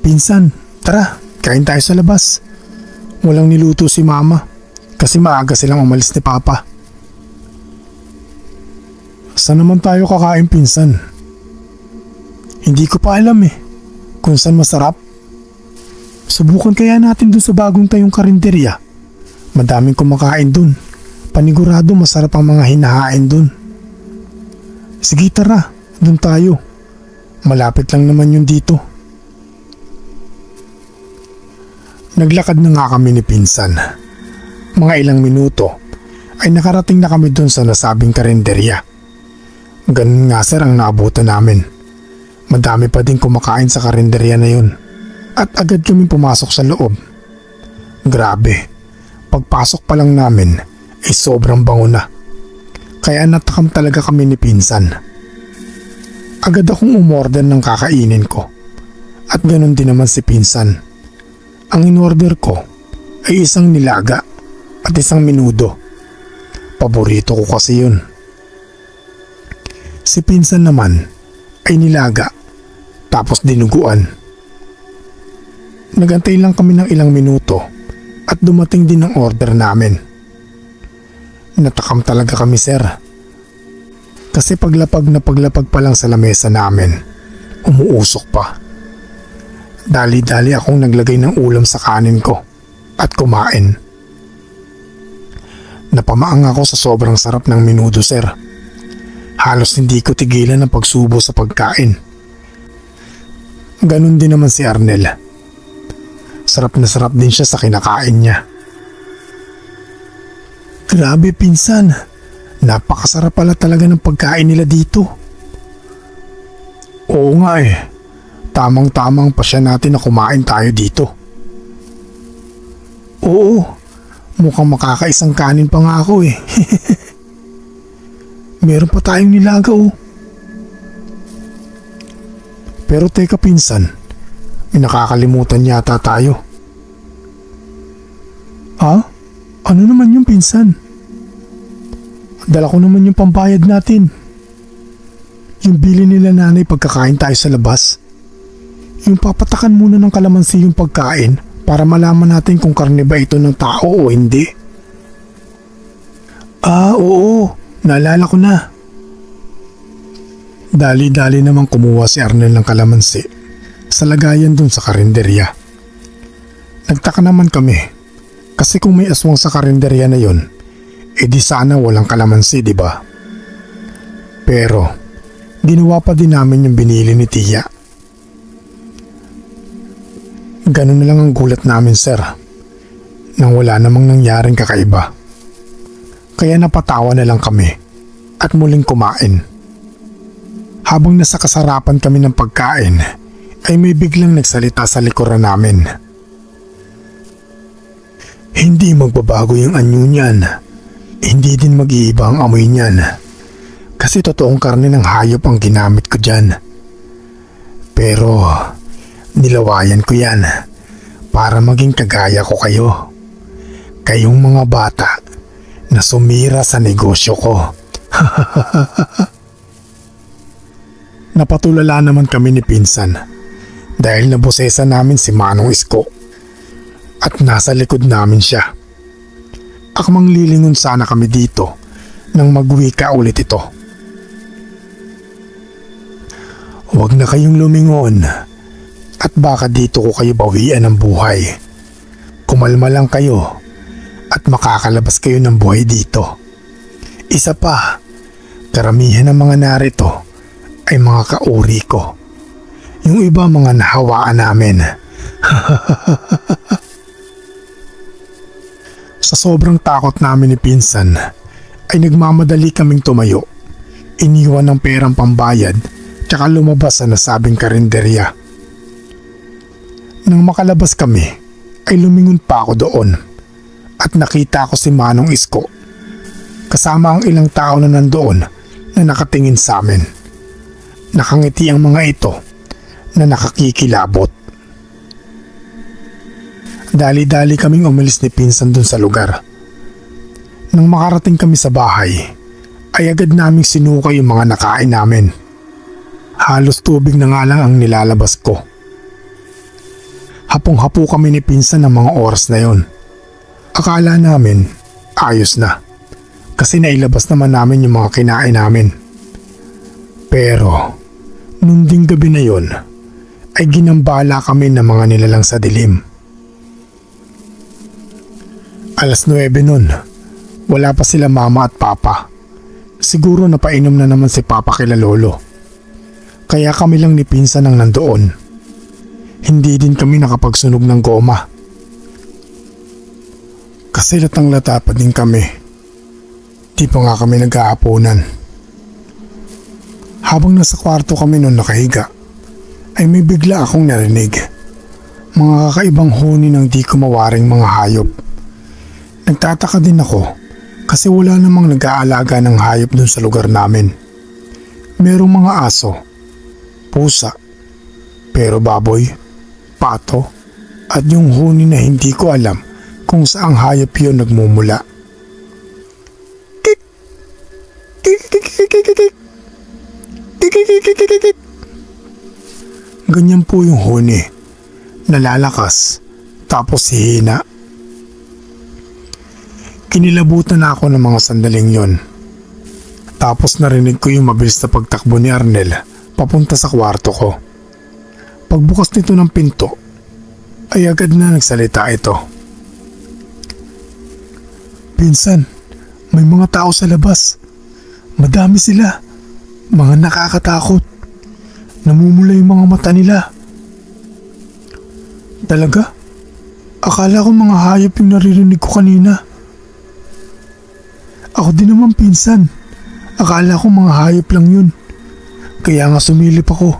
Pinsan, tara, kain tayo sa labas. Walang niluto si mama kasi maaga silang umalis ni papa. Saan naman tayo kakain pinsan? Hindi ko pa alam kung saan masarap. Subukan kaya natin dun sa bagong tayong karinderya. Madaming kumakain dun. Panigurado masarap ang mga hinahain dun. Sige tara, dun tayo. Malapit lang naman yun dito. Naglakad na nga kami ni pinsan. Mga ilang minuto ay nakarating na kami dun sa nasabing karinderya. Ganun nga sir ang naabutan namin. Madami pa din kumakain sa karinderya na yun at agad kami pumasok sa loob. Grabe, pagpasok pa lang namin ay sobrang bango na. Kaya natakam talaga kami ni pinsan. Agad akong umorder ng kakainin ko at ganun din naman si pinsan. Ang inorder ko ay isang nilaga at isang menudo. Paborito ko kasi yun. Si pinsan naman ay nilaga tapos dinuguan. Nagantay lang kami ng ilang minuto at dumating din ang order namin. Natakam talaga kami sir. Kasi paglapag pa lang sa lamesa namin, umuusok pa. Dali-dali akong naglagay ng ulam sa kanin ko at kumain. Napamaang ako sa sobrang sarap ng menudo sir. Halos hindi ko tigilan ang pagsubo sa pagkain. Ganun din naman si Arnel. Sarap na sarap din siya sa kinakain niya. Grabe pinsan, napakasarap pala talaga ng pagkain nila dito. Oo nga eh, tamang-tamang pasya natin na kumain tayo dito. Oo, mukhang makakaisang kanin pa nga ako eh. Meron pa tayong nilaga oh. Pero teka pinsan, may nakakalimutan yata tayo. Ha? Ano naman yung pinsan? Dala ko naman yung pambayad natin. Yung bili nila nanay pagkakain tayo sa labas. Yung papatakan muna ng kalamansi yung pagkain para malaman natin kung karne ba ito ng tao o hindi. Ah, oo. Naalala ko na. Dali-dali namang kumuha si Arnel ng kalamansi sa lagayan dun sa karinderya. Nagtaka naman kami kasi kung may aswang sa karinderya na yun, edi sana walang kalamansi, di ba? Pero ginawa pa din namin yung binili ni Tia. Ganun na lang ang gulat namin sir, nang wala namang nangyaring kakaiba. Kaya napatawa na lang kami at muling kumain. Habang nasa kasarapan kami ng pagkain, ay may biglang nagsalita sa likuran namin. Hindi magbabago yung anyo niyan. Hindi din mag-iiba ang amoy niyan. Kasi totoong karne ng hayop ang ginamit ko dyan. Pero nilawayan ko yan para maging kagaya ko kayo. Kayong mga bata na sumira sa negosyo ko. Napatulala naman kami ni pinsan dahil nabosesa namin si Manong Isko at nasa likod namin siya. Akmang lilingon sana kami dito nang magwika ulit ito. Huwag na kayong lumingon at baka dito ko kayo bawian ng buhay. Kumalma lang kayo at makakalabas kayo ng buhay dito. Isa pa, karamihan ng mga narito ay mga kauri ko. Yung iba mga nahawaan namin. Sa sobrang takot namin ni pinsan ay nagmamadali kaming tumayo. Iniwan ng perang pambayad tsaka lumabas sa nasabing karinderya. Nang makalabas kami ay lumingon pa ako doon at nakita ko si Manong Isko kasama ang ilang tao na nandoon na nakatingin sa amin. Nakangiti ang mga ito na nakakikilabot. Dali-dali kaming umalis ni pinsan dun sa lugar. Nang makarating kami sa bahay, ay agad naming sinukay yung mga nakain namin. Halos tubig na nga lang ang nilalabas ko. Hapong-hapo kami ni pinsan ng mga oras na yon. Akala namin ayos na kasi nailabas naman namin yung mga kinain namin. Pero nung ding gabi na yon ay ginambala kami ng mga nilalang sa dilim. 9:00 nun, wala pa sila mama at papa. Siguro napainom na naman si papa kila lolo. Kaya kami lang ni pinsan ang nandoon. Hindi din kami nakapagsunog ng goma. Kasi latang-lata pa din kami. Di pa nga kami naghahaponan. Habang nasa kwarto kami noon nakahiga, ay may bigla akong narinig. Mga kakaibang huni ng di ko mawaring mga hayop. Nagtataka din ako kasi wala namang nag-aalaga ng hayop dun sa lugar namin. Merong mga aso, pusa, pero baboy, pato, at yung huni na hindi ko alam kung saang hayop yun nagmumula. Ganyan po yung huni. Nalalakas, tapos hihina. Kinilabutan na ako ng mga sandaling yon. Tapos narinig ko yung mabilis na pagtakbo ni Arnel papunta sa kwarto ko. Pagbukas nito ng pinto, ay agad na nagsalita ito. "Pinsan, may mga tao sa labas. Madami sila. Mga nakakatakot. Namumula yung mga mata nila." "Talaga? Akala ko mga hayop yung naririnig ko kanina." "Ako din naman, pinsan. Akala ko mga hayop lang yun. Kaya nga sumilip ako.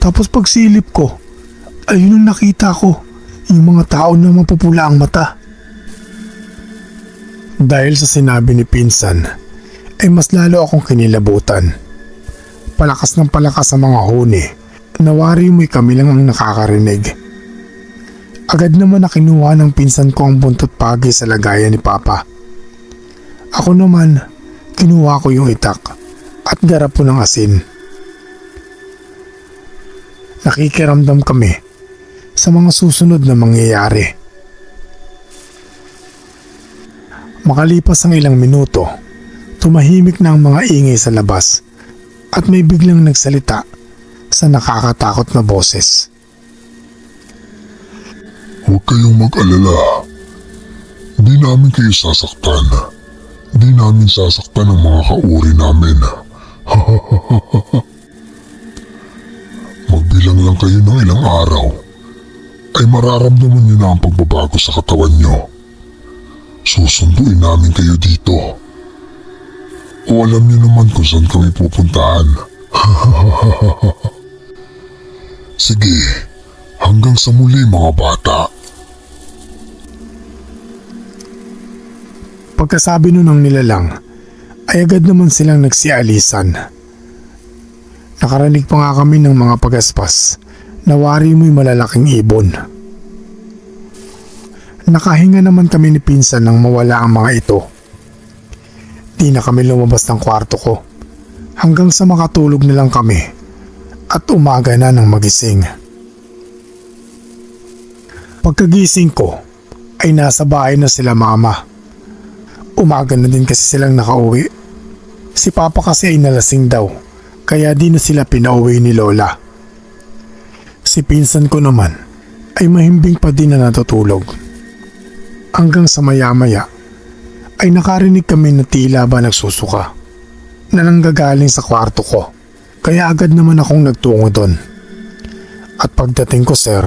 Tapos pagsilip ko, ayun ang nakita ko. Yung mga tao na mapupula ang mata." Dahil sa sinabi ni pinsan, ay mas lalo akong kinilabutan. Palakas ng palakas sa mga huni. Nawari mo'y kami lang ang nakakarinig. Agad naman na kinuha ng pinsan ko ang buntot pagi sa lagayan ni Papa. Ako naman, kinuha ko yung itak at garap po ng asin. Nakikiramdam kami sa mga susunod na mangyayari. Makalipas ang ilang minuto, tumahimik na ang mga ingay sa labas at may biglang nagsalita sa nakakatakot na boses. "Huwag kayong mag-alala. Di namin kayo sasaktan. Di namin sasaktan ang mga kauri namin. Magbilang lang kayo ng ilang araw, ay mararamdaman niyo na ang pagbabago sa katawan niyo. Susunduin namin kayo dito. O alam niyo naman kung saan kami pupuntahan." "Sige, hanggang sa muli mga bata." Pagkasabi nun ng nilalang, ay agad naman silang nagsialisan. Nakarinig pa nga kami ng mga pagaspas na wari mo'y malalaking ibon. Nakahinga naman kami ni pinsan nang mawala ang mga ito. Di na kami lumabas ng kwarto ko hanggang sa makatulog na lang kami at umaga na ng magising. Pagkagising ko ay nasa bahay na sila mama. Umaga na din kasi silang nakauwi. Si Papa kasi ay nalasing daw, kaya di na sila pinauwi ni Lola. Si pinsan ko naman ay mahimbing pa din na natutulog. Hanggang sa maya-maya ay nakarinig kami na tila ba nagsusuka na nanggagaling sa kwarto ko, kaya agad naman akong nagtungo doon. At pagdating ko, sir,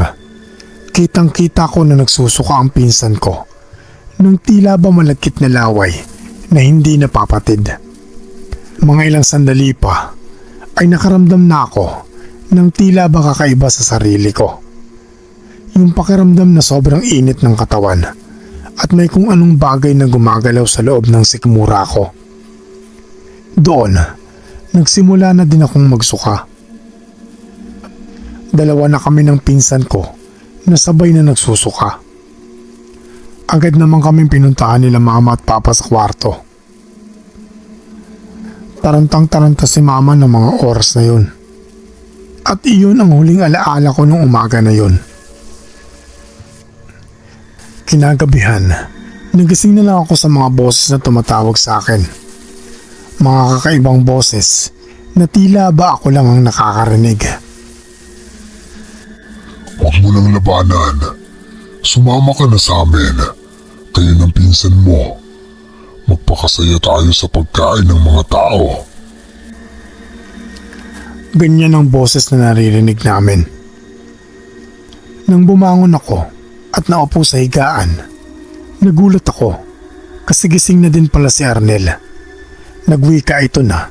kitang-kita ko na nagsusuka ang pinsan ko nang tila ba malagkit na laway na hindi napapatid. Mga ilang sandali pa ay nakaramdam na ako ng tila ba kakaiba sa sarili ko. Yung pakiramdam na sobrang init ng katawan at may kung anong bagay na gumagalaw sa loob ng sikmura ko. Doon, nagsimula na din akong magsuka. Dalawa na kami ng pinsan ko na sabay na nagsusuka. Agad naman kaming pinuntahan nila mama at papa sa kwarto. Tarantang-taranta si mama ng mga oras na yun. At iyon ang huling alaala ko nung umaga na yun. Kinagabihan, nagising na lang ako sa mga boses na tumatawag sa akin. Mga kakaibang boses na tila ba ako lang ang nakakarinig. "Huwag mo lang labanan. Sumama ka na sa amin. Kayo ng pinsan mo. Magpakasaya tayo sa pagkain ng mga tao." Ganyan ang boses na naririnig namin. Nang bumangon ako at naupo sa higaan, nagulat ako kasi gising na din pala si Arnel. Nagwika ito na.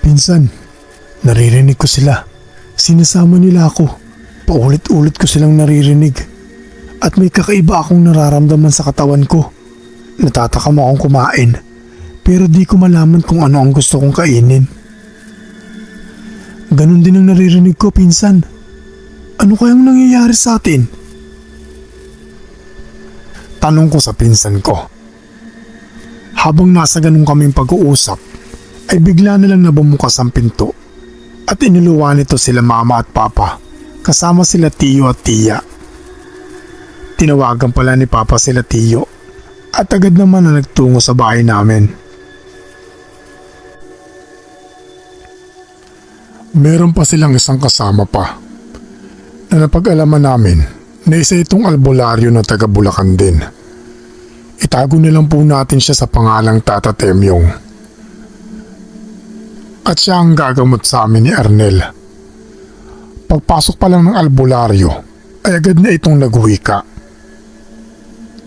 Pinsan, naririnig ko sila. Sinasama nila ako. Paulit-ulit ko silang naririnig. At may kakaiba akong nararamdaman sa katawan ko. Natatakam akong kumain. Pero di ko malaman kung ano ang gusto kong kainin. Ganon din ang naririnig ko, pinsan. Ano kayang nangyayari sa atin? Tanong ko sa pinsan ko. Habang nasa ganun kaming pag-uusap, ay bigla na lang nabumukas ang pinto at inuluwa nito sila mama at papa kasama sila tiyo at tiya. Tinawagan pala ni papa sila tiyo at agad naman na nagtungo sa bahay namin. Meron pa silang isang kasama pa na napag-alaman namin na isa itong albularyo na taga Bulacan din. Itago nilang po natin siya sa pangalang Tata Temyong. At siya ang gagamot sa amin ni Arnel. Pagpasok pa lang ng albularyo ay agad na itong nagwika.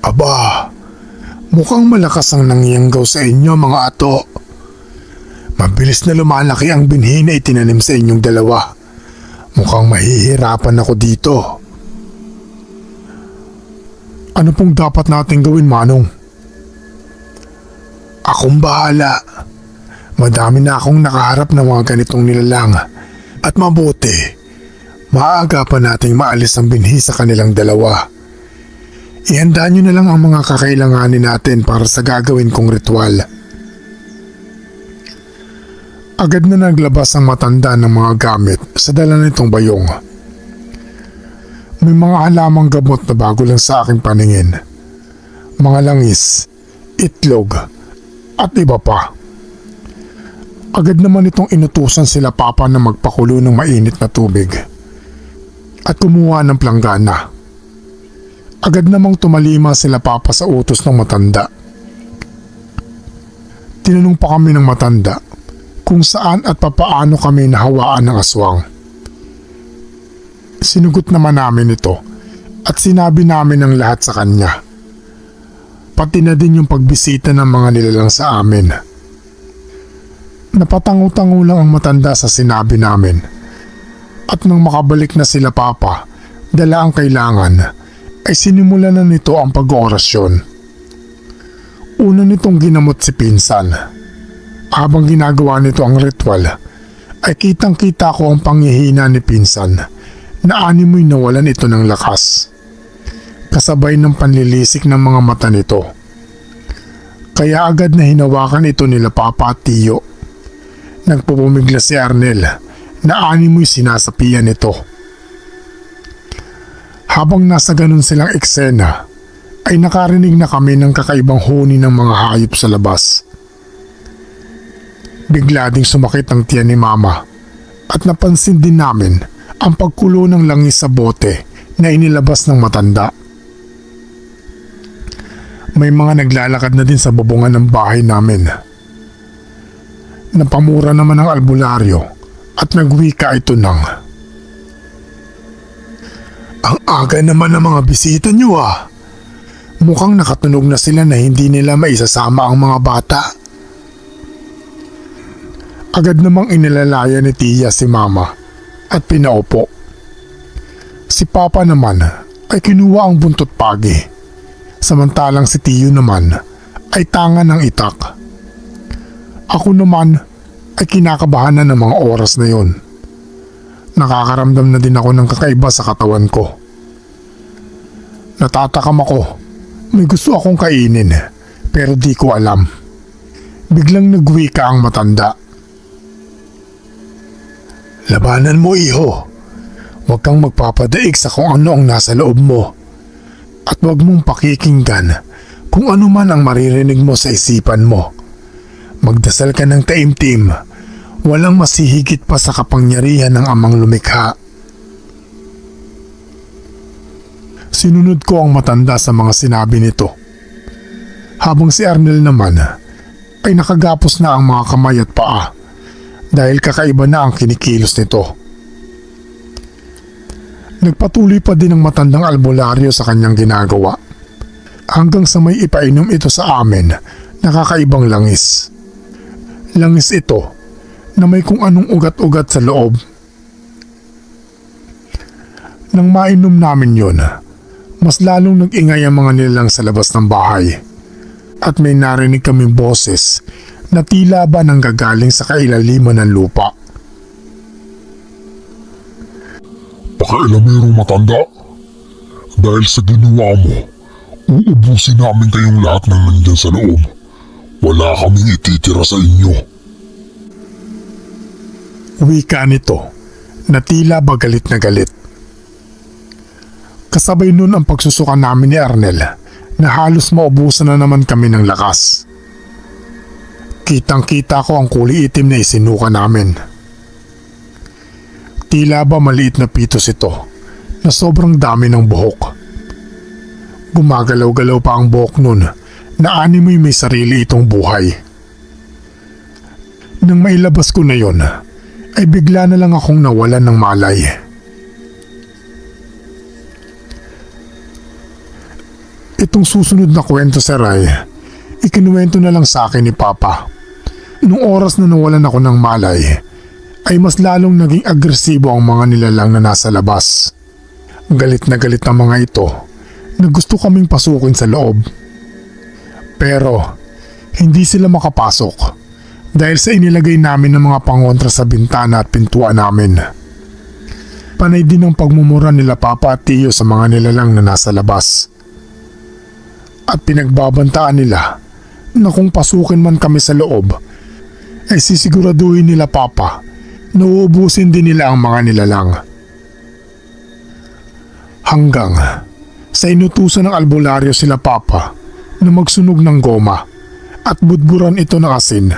Aba, mukhang malakas ang nangyayanggaw sa inyo mga ato. Mabilis na lumalaki ang binhi na itinanim sa inyong dalawa. Mukhang mahihirapan ako dito. Ano pong dapat natin gawin, Manong? Akong bahala. Madami na akong nakaharap ng mga ganitong nilalang at mabuti, maaga pa nating maalis ang binhi sa kanilang dalawa. Ihanda nyo na lang ang mga kakailanganin natin para sa gagawin kong ritual. Agad na naglabas ang matanda ng mga gamit sa dala nitong bayong. May mga halamang gamot na bago lang sa aking paningin. Mga langis, itlog, at iba pa. Agad naman itong inutusan sila papa na magpakulo ng mainit na tubig at kumuha ng planggana. Agad namang tumalima sila papa sa utos ng matanda. Tinanong pa kami ng matanda kung saan at papaano kami nahawaan ng aswang. Sinugot naman namin ito at sinabi namin ang lahat sa kanya. Pati na din yung pagbisita ng mga nilalang sa amin. Napatango-tango lang ang matanda sa sinabi namin. At nang makabalik na sila papa, dala ang kailangan, ay sinimula na nito ang pag-oorasyon. Una nitong ginamot si pinsan. Habang ginagawa nito ang ritual, ay kitang-kita ko ang panghihina ni pinsan na animoy nawalan ito ng lakas. Kasabay ng panlilisik ng mga mata nito. Kaya agad na hinawakan ito nila papa at tiyo. Nagpupumigla si Arnel na animoy sinasapian nito. Habang nasa ganun silang eksena, ay nakarinig na kami ng kakaibang huni ng mga hayop sa labas. Bigla ding sumakit ang tiyan ni mama at napansin din namin ang pagkulo ng langis sa bote na inilabas ng matanda. May mga naglalakad na din sa bubungan ng bahay namin. Napamura naman ang albularyo at nagwika ito ng, "Ang aga naman ng mga bisita niyo ah. Mukhang nakatunog na sila na hindi nila maisasama ang mga bata." Agad namang inilalaya ni tiya si mama at pinaupo. Si papa naman ay kinuha ang buntot pagi, samantalang si tiyo naman ay tanga ng itak. Ako naman ay kinakabahan na ng mga oras na yon. Nakakaramdam na din ako ng kakaiba sa katawan ko. Natatakam ako. May gusto akong kainin pero di ko alam. Biglang nagwika ang matanda. "Labanan mo, iho. Huwag kang magpapadaig sa kung ano ang nasa loob mo. At huwag mong pakikinggan kung ano man ang maririnig mo sa isipan mo. Magdasal ka ng taimtim. Walang masihigit pa sa kapangyarihan ng amang lumikha." Sinunod ko ang matanda sa mga sinabi nito. Habang si Arnel naman ay nakagapos na ang mga kamay at paa dahil kakaiba na ang kinikilos nito. Nagpatuloy pa din ang matandang albularyo sa kanyang ginagawa hanggang sa may ipainom ito sa amin nakakaibang langis. Langis ito na may kung anong ugat-ugat sa loob. Nang mainom namin yon, mas lalong nag-ingay ang mga nilalang sa labas ng bahay. At may narinig kaming boses na tila ba nanggagaling sa kailaliman ng lupa. Pakailamerong matanda. Dahil sa ginawa mo, uubusin namin kayong lahat ng nandyan sa loob. Wala kaming ititira sa inyo. Wika nito na tila ba galit na galit. Kasabay nun ang pagsusuka namin ni Arnel na halos maubusan na naman kami ng lakas. Kitang-kita ko ang kulay itim na isinuka namin. Tila ba maliit na pitos ito na sobrang dami ng buhok. Gumagalaw-galaw pa ang buhok nun na animoy may sarili itong buhay. Nang mailabas ko na yon, ay bigla na lang akong nawalan ng malay. Itong susunod na kwento, Sir, ay ikinuwento na lang sa akin ni Papa. Nung oras na nawalan ako ng malay, ay mas lalong naging agresibo ang mga nilalang na nasa labas. Galit na galit ang mga ito na gusto kaming pasukin sa loob. Pero hindi sila makapasok dahil sa inilagay namin ng mga pangontra sa bintana at pintuan namin. Panay din ang pagmumura nila Papa at Tiyo sa mga nilalang na nasa labas. At pinagbabantaan nila na kung pasukin man kami sa loob, ay sisiguraduhin nila Papa na uubusin din nila ang mga nilalang. Hanggang sa inutusan ng albularyo sila Papa na magsunog ng goma at budburan ito ng asin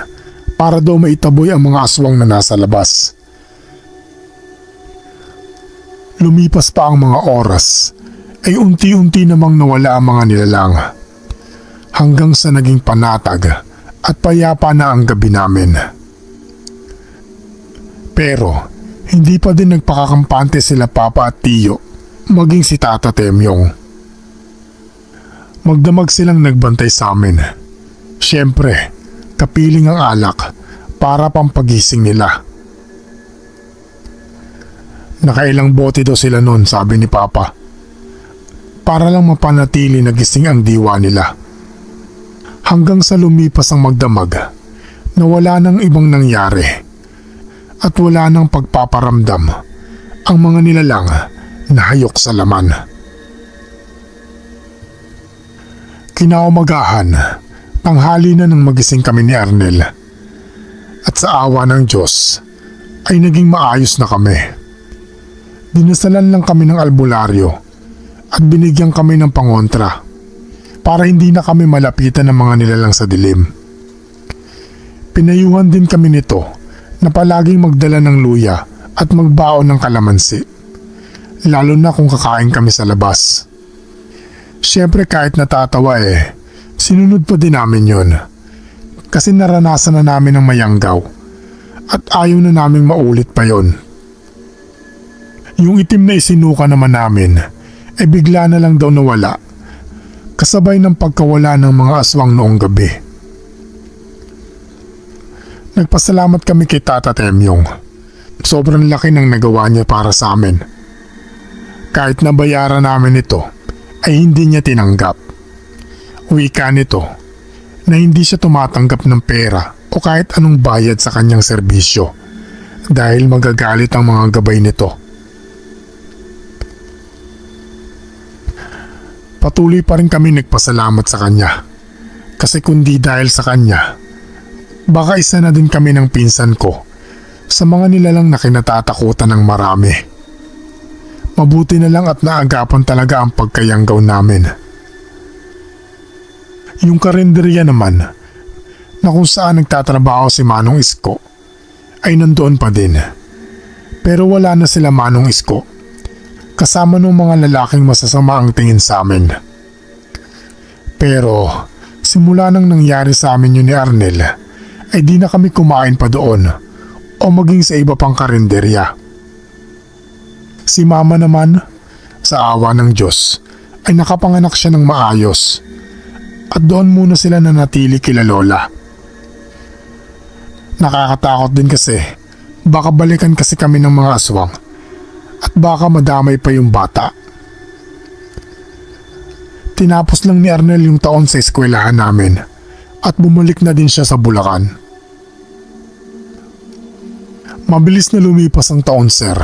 para daw maitaboy ang mga aswang na nasa labas. Lumipas pa ang mga oras ay unti-unti namang nawala ang mga nilalang hanggang sa naging panatag at payapa na ang gabi namin. Pero hindi pa din nagpakakampante sila Papa at Tiyo, maging si Tata Temyong. Magdamag silang nagbantay sa amin. Siyempre, kapiling ang alak para pampagising nila. Nakailang bote daw sila noon, sabi ni Papa, para lang mapanatili na gising ang diwa nila. Hanggang sa lumipas ang magdamag na wala nang ibang nangyari at wala nang pagpaparamdam ang mga nilalang na hayok sa laman. Kinaumagahan, tanghali na nang magising kami ni Arnel at sa awa ng Diyos ay naging maayos na kami. Dinasalan lang kami ng albularyo at binigyan kami ng pangontra para hindi na kami malapitan ng mga nilalang sa dilim. Pinayuhan din kami nito na palaging magdala ng luya at magbaon ng kalamansi, lalo na kung kakain kami sa labas. Siyempre kahit natatawa sinunod pa din namin yon kasi naranasan na namin ang mayanggaw at ayaw na naming maulit pa yon. Yung itim na isinuka naman namin ay bigla na lang daw nawala kasabay ng pagkawala ng mga aswang noong gabi. Nagpasalamat kami kay Tata Temyong. Sobrang laki ng nagawa niya para sa amin. Kahit nabayaran namin ito, ay hindi niya tinanggap. Wika nito na hindi siya tumatanggap ng pera o kahit anong bayad sa kanyang serbisyo dahil magagalit ang mga gabay nito. Patuloy pa rin kami nagpasalamat sa kanya kasi kundi dahil sa kanya, baka isa na din kami ng pinsan ko sa mga nilalang na kinatatakutan ng marami. Mabuti na lang at naagapan talaga ang pagkayanggaw namin. Yung karinderya naman na kung saan nagtatrabaho si Manong Isko ay nandoon pa din. Pero wala na sila Manong Isko kasama ng mga lalaking masasama ang tingin sa amin. Pero simula nang nangyari sa amin yun ni Arnel ay di na kami kumain pa doon o maging sa iba pang karinderya. Si Mama naman, sa awa ng Diyos, ay nakapanganak siya ng maayos at doon muna sila nanatili kila Lola. Nakakatakot din kasi baka balikan kasi kami ng mga aswang at baka madamay pa yung bata. Tinapos lang ni Arnel yung taon sa eskwelahan namin at bumalik na din siya sa Bulacan. Mabilis na lumipas ang taon, sir.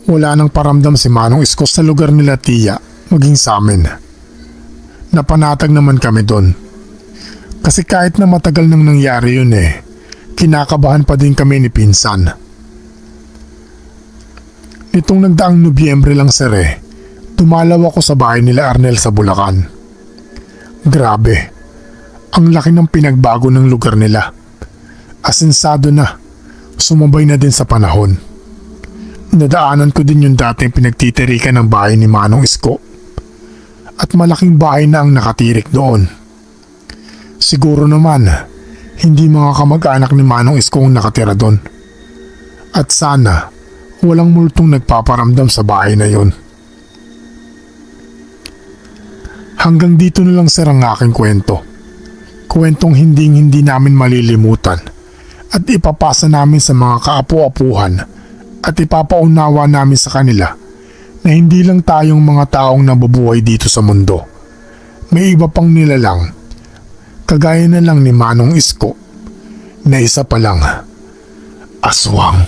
Wala nang paramdam si Manong Isko sa lugar nila Tia maging sa amin. Napanatag naman kami doon. Kasi kahit na matagal nang nangyari yun kinakabahan pa din kami ni Pinsan. Nitong nagdaang Nobyembre lang, sir, dumalaw ako sa bahay nila Arnel sa Bulacan. Grabe, ang laki ng pinagbago ng lugar nila. Asensado na, sumabay na din sa panahon. Nadaanan ko din yung dating pinagtitirikan ng bahay ni Manong Isko. At malaking bahay na ang nakatirik doon. Siguro naman, hindi mga kamag-anak ni Manong Isko ang nakatira doon. At sana, walang multong nagpaparamdam sa bahay na yon. Hanggang dito na lang, sir, ang aking kwento. Kwentong hindi namin malilimutan at ipapasa namin sa mga kaapu-apuhan at ipapaunawa namin sa kanila na hindi lang tayong mga taong nabubuhay dito sa mundo. May iba pang nilalang, kagaya na lang ni Manong Isko, na isa pa lang, aswang.